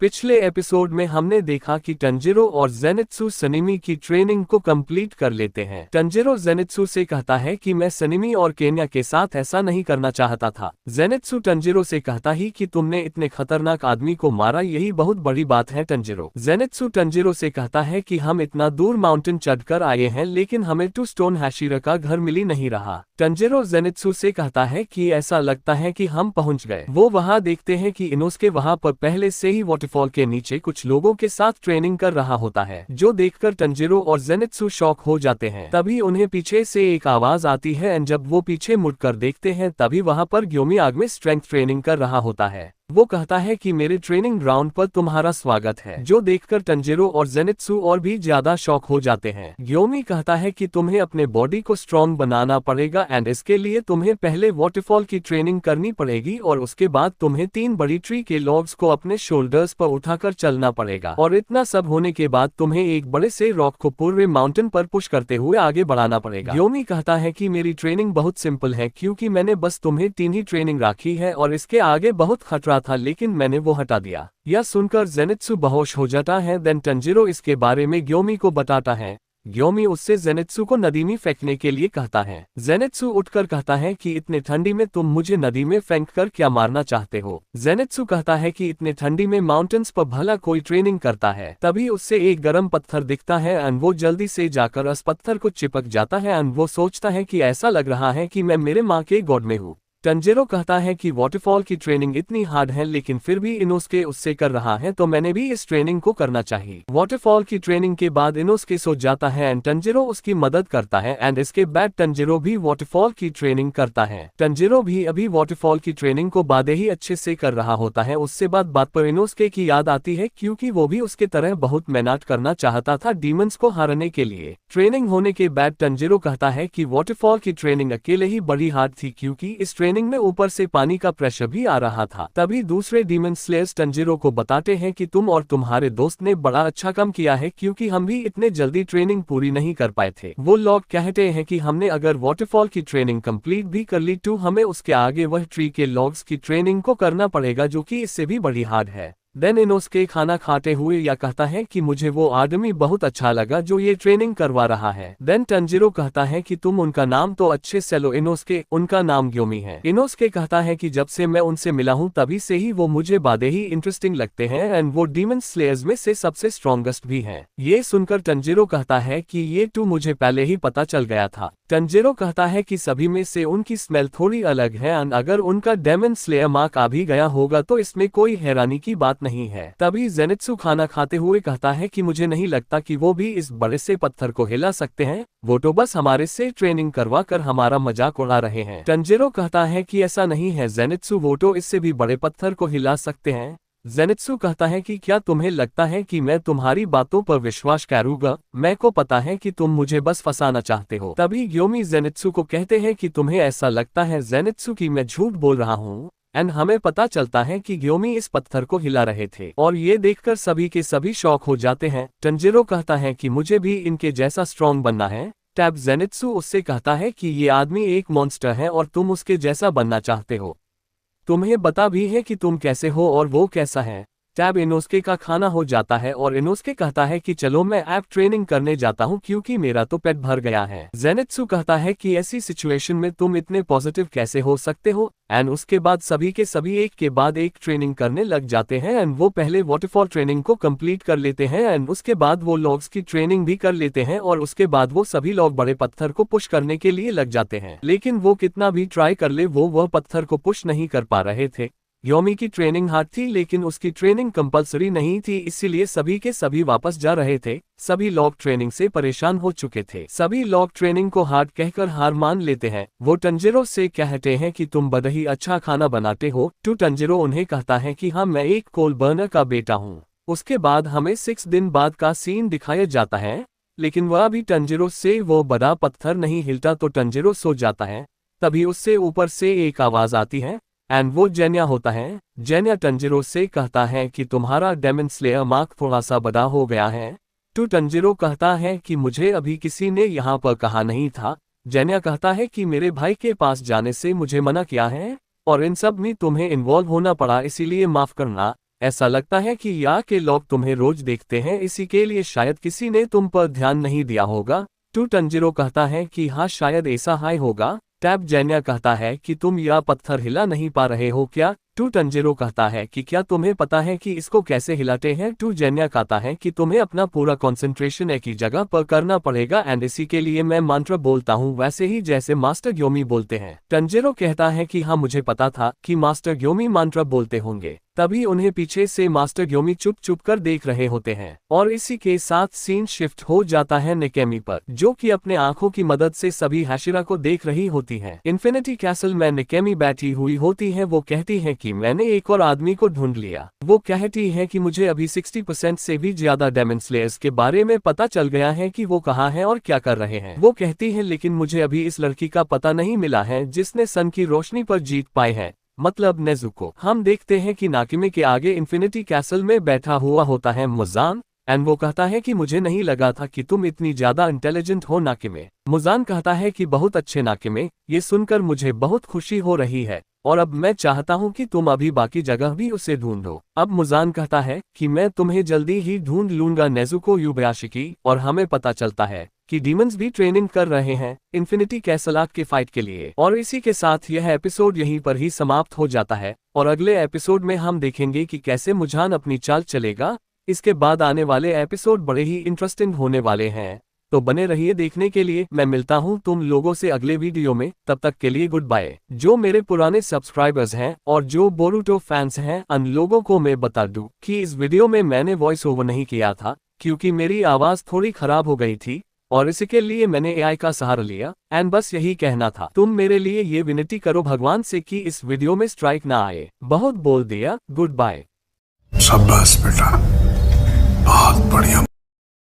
पिछले एपिसोड में हमने देखा कि टंजिरो और जेनित्सु सनिमी की ट्रेनिंग को कंप्लीट कर लेते हैं। टंजिरो जेनित्सु से कहता है कि मैं सनिमी और केन्या के साथ ऐसा नहीं करना चाहता था। जेनित्सु टंजिरो से कहता ही कि तुमने इतने खतरनाक आदमी को मारा, यही बहुत बड़ी बात है टंजिरो। जेनित्सु टंजिरो से कहता है कि हम इतना दूर माउंटेन चढ़कर आए हैं लेकिन हमें 2 स्टोन हैशिरा का घर मिल ही नहीं रहा। टंजिरो जेनित्सु से कहता है कि ऐसा लगता है कि हम पहुंच गए। वो वहां देखते हैं कि इनोस्के वहां पर पहले से ही वाटरफॉल के नीचे कुछ लोगों के साथ ट्रेनिंग कर रहा होता है, जो देखकर टंजिरो और जेनित्सु शॉक हो जाते हैं। तभी उन्हें पीछे से एक आवाज आती है एंड जब वो पीछे मुड़कर देखते हैं तभी वहां पर ग्योमी आग में स्ट्रेंथ ट्रेनिंग कर रहा होता है। वो कहता है कि मेरे ट्रेनिंग ग्राउंड पर तुम्हारा स्वागत है, जो देखकर टंजिरो और जेनित्सु और भी ज्यादा शॉक हो जाते हैं। ग्योमी कहता है कि तुम्हें अपने बॉडी को स्ट्रॉन्ग बनाना पड़ेगा एंड इसके लिए तुम्हें पहले वाटरफॉल की ट्रेनिंग करनी पड़ेगी और उसके बाद तुम्हें 3 बड़ी ट्री के लॉग्स को अपने शोल्डर्स पर उठाकर चलना पड़ेगा और इतना सब होने के बाद तुम्हें एक बड़े से रॉक को पूरे माउंटेन पर पुश करते हुए आगे बढ़ाना पड़ेगा। ग्योमी कहता है कि मेरी ट्रेनिंग बहुत सिंपल है क्योंकि मैंने बस तुम्हें 3 ही ट्रेनिंग रखी है और इसके आगे बहुत खतरा था लेकिन मैंने वो हटा दिया। यह सुनकर जेनित्सु बेहोश हो जाता है। देन टंजिरो इसके बारे में ग्योमी को बताता है। ग्योमी उससे जेनित्सु को नदी में फेंकने के लिए कहता है। जेनित्सु उठकर कहता है कि इतने ठंडी में तुम मुझे नदी में फेंक कर क्या मारना चाहते हो। जेनित्सु कहता है कि इतने ठंडी में माउंटेन्स पर भला कोई ट्रेनिंग करता है। तभी उससे एक गर्म पत्थर दिखता है एंड वो जल्दी से जाकर उस पत्थर को चिपक जाता है एंड वो सोचता है कि ऐसा लग रहा है कि मैं मेरे माँ के गोद में हूँ। टंजिरो कहता है कि वाटरफॉल की ट्रेनिंग इतनी हार्ड है लेकिन फिर भी इनोस्के उससे कर रहा है तो मैंने भी इस ट्रेनिंग को करना चाहिए। वाटरफॉल की ट्रेनिंग के बाद इनोस्के सो जाता है एंड टंजिरो उसकी मदद करता है एंड इसके बाद टंजिरो भी वाटरफॉल की ट्रेनिंग करता है। टंजिरो भी अभी वाटरफॉल की ट्रेनिंग को बादे ही अच्छे से कर रहा होता है। उससे बात पर इनोस्के की याद आती है क्योंकि वो भी उसके तरह बहुत मेहनत करना चाहता था डीमंस को हराने के लिए। ट्रेनिंग होने के बाद टंजिरो कहता है कि वाटरफॉल की ट्रेनिंग अकेले ही बड़ी हार्ड थी क्योंकि इस ट्रेनिंग में ऊपर से पानी का प्रेशर भी आ रहा था। तभी दूसरे डीमन स्लेयर्स टंजिरो को बताते हैं कि तुम और तुम्हारे दोस्त ने बड़ा अच्छा काम किया है क्योंकि हम भी इतने जल्दी ट्रेनिंग पूरी नहीं कर पाए थे। वो लोग कहते हैं कि हमने अगर वाटरफॉल की ट्रेनिंग कंप्लीट भी कर ली तो हमें उसके आगे वह ट्री के लॉग्स की ट्रेनिंग को करना पड़ेगा जो कि इससे भी बड़ी हार्ड है। देन इनोस्के खाना खाते हुए या कहता है कि मुझे वो आदमी बहुत अच्छा लगा जो ये ट्रेनिंग करवा रहा है। देन टंजिरो कहता है कि तुम उनका नाम तो अच्छे से लो इनोस्के, उनका नाम ग्योमी है। इनोस्के कहता है कि जब से मैं उनसे मिला हूँ तभी से ही वो मुझे बादे ही इंटरेस्टिंग लगते हैं एंड वो डीमन स्लेयर्स में से सबसे स्ट्रॉन्गेस्ट भी हैं। ये सुनकर टंजिरो कहता है कि ये तो मुझे पहले ही पता चल गया था। टंजिरो कहता है कि सभी में से उनकी स्मेल थोड़ी अलग है एंड अगर उनका डेमन स्लेयर मार्क आ भी गया होगा तो इसमें कोई हैरानी की बात नहीं है। तभी जेनित्सु खाना खाते हुए कहता है कि मुझे नहीं लगता कि वो भी इस बड़े से पत्थर को हिला सकते हैं, वो तो बस हमारे से ट्रेनिंग करवा कर हमारा मजाक उड़ा रहे हैं। टंजिरो कहता है कि ऐसा नहीं है जेनित्सु, वो तो इससे भी बड़े पत्थर को हिला सकते हैं। जेनित्सु कहता है कि क्या तुम्हें लगता है कि मैं तुम्हारी बातों पर विश्वास करूंगा? मैं को पता है कि तुम मुझे बस फंसाना चाहते हो। तभी ग्योमी जेनित्सु को कहते हैं कि तुम्हें ऐसा लगता है जेनित्सु कि मैं झूठ बोल रहा हूँ एंड हमें पता चलता है कि ग्योमी इस पत्थर को हिला रहे थे और ये देखकर सभी के सभी शॉक हो जाते हैं। टंजिरो कहता है कि मुझे भी इनके जैसा स्ट्रॉन्ग बनना है। टैब जेनित्सु उससे कहता है कि ये आदमी एक मॉन्स्टर है और तुम उसके जैसा बनना चाहते हो। तुम्हें बता भी है कि तुम कैसे हो और वो कैसा है। टैब इनोस्के का खाना हो जाता है और इनोस्के कहता है कि चलो मैं ऐप ट्रेनिंग करने जाता हूँ क्योंकि मेरा तो पेट भर गया है। जेनित्सु कहता है कि ऐसी सिचुएशन में तुम इतने पॉजिटिव कैसे हो सकते हो एंड उसके बाद सभी के सभी एक के बाद एक ट्रेनिंग करने लग जाते हैं एंड वो पहले वाटरफॉल ट्रेनिंग को कंप्लीट कर लेते हैं एंड उसके बाद वो लॉग्स की ट्रेनिंग भी कर लेते हैं और उसके बाद वो सभी लोग बड़े पत्थर को पुश करने के लिए लग जाते हैं। लेकिन वो कितना भी ट्राई कर ले वो वह पत्थर को पुश नहीं कर पा रहे थे। ग्योमी की ट्रेनिंग हार्ड थी लेकिन उसकी ट्रेनिंग कंपलसरी नहीं थी, इसीलिए सभी के सभी वापस जा रहे थे। सभी लोग ट्रेनिंग से परेशान हो चुके थे। सभी लोग ट्रेनिंग को हार्ड कहकर हार मान लेते हैं। वो टंजिरो से कहते हैं कि तुम बड़ा ही अच्छा खाना बनाते हो। तो टंजिरो उन्हें कहता है कि हाँ, मैं एक कोल बर्नर का बेटा हूँ। उसके बाद हमें 6 दिन बाद का सीन दिखाया जाता है लेकिन वह भी टंजिरो से वो बड़ा पत्थर नहीं हिलता तो टंजिरो सो जाता है। तभी उससे ऊपर से एक आवाज आती है एंड वो जेन्या होता है। जेन्या टंजिरो से कहता है कि तुम्हारा डेमन स्लेयर मार्क थोड़ा सा बड़ा हो गया है। तो टंजिरो कहता है कि मुझे अभी किसी ने यहाँ पर कहा नहीं था। जेन्या कहता है कि मेरे भाई के पास जाने से मुझे मना किया है और इन सब में तुम्हें इन्वॉल्व होना पड़ा, इसीलिए माफ करना। ऐसा लगता है कि यहाँ के लोग तुम्हें रोज देखते हैं, इसी के लिए शायद किसी ने तुम पर ध्यान नहीं दिया होगा। टू टंजिरो कहता है कि हाँ शायद ऐसा हाई होगा। टैब जेन्या कहता है कि तुम यह पत्थर हिला नहीं पा रहे हो क्या? टू टंजिरो कहता है कि क्या तुम्हें पता है कि इसको कैसे हिलाते हैं? टू जेन्या कहता है कि तुम्हें अपना पूरा कंसंट्रेशन एक ही जगह पर करना पड़ेगा एंड इसी के लिए मैं मंत्र बोलता हूँ वैसे ही जैसे मास्टर ग्योमी बोलते हैं। टंजिरो कहता है कि हाँ मुझे पता था कि मास्टर ग्योमी मंत्र बोलते होंगे। तभी उन्हें पीछे से मास्टर ग्योमी चुप चुप कर देख रहे होते हैं और इसी के साथ सीन शिफ्ट हो जाता है निकेमी पर, जो कि अपने आंखों की मदद से सभी हाशिरा को देख रही होती है। इन्फिनिटी कैसल में निकेमी बैठी हुई होती है। वो कहती है कि मैंने एक और आदमी को ढूंढ लिया। वो कहती है कि मुझे अभी 60% से भी ज्यादा डेमन स्लेयर्स के बारे में पता चल गया है कि वो कहाँ है और क्या कर रहे हैं। वो कहती है लेकिन मुझे अभी इस लड़की का पता नहीं मिला है जिसने सन की रोशनी पर जीत पाई है, मतलब नेजुको। हम देखते हैं कि नाकिमे के आगे इन्फिनिटी कैसल में बैठा हुआ होता है मुजान एंड वो कहता है कि मुझे नहीं लगा था कि तुम इतनी ज्यादा इंटेलिजेंट हो नाकिमे। मुजान कहता है कि बहुत अच्छे नाकिमे, ये सुनकर मुझे बहुत खुशी हो रही है और अब मैं चाहता हूँ कि तुम अभी बाकी जगह भी उसे ढूंढो। अब मुजान कहता है कि मैं तुम्हें जल्दी ही ढूंढ लूंगा नेजुको युबायाशिकी। और हमें पता चलता है कि डीमंस भी ट्रेनिंग कर रहे हैं इन्फिनिटी कैसल के फाइट के लिए। और इसी के साथ यह एपिसोड यहीं पर ही समाप्त हो जाता है और अगले एपिसोड में हम देखेंगे कि कैसे मुजान अपनी चाल चलेगा। इसके बाद आने वाले एपिसोड बड़े ही इंटरेस्टिंग होने वाले हैं, तो बने रहिए देखने के लिए। मैं मिलता हूं तुम लोगों से अगले वीडियो में, तब तक के लिए गुड बाय। जो मेरे पुराने सब्सक्राइबर्स हैं और जो बोरुटो फैंस हैं उन लोगों को मैं बता दूं कि इस वीडियो में मैंने वॉइस ओवर नहीं किया था क्योंकि मेरी आवाज थोड़ी खराब हो गई थी और इसके लिए मैंने AI का सहारा लिया एंड बस यही कहना था। तुम मेरे लिए ये विनती करो भगवान से कि इस वीडियो में स्ट्राइक ना आए। बहुत बोल दिया, गुड बाय। शाबाश बेटा।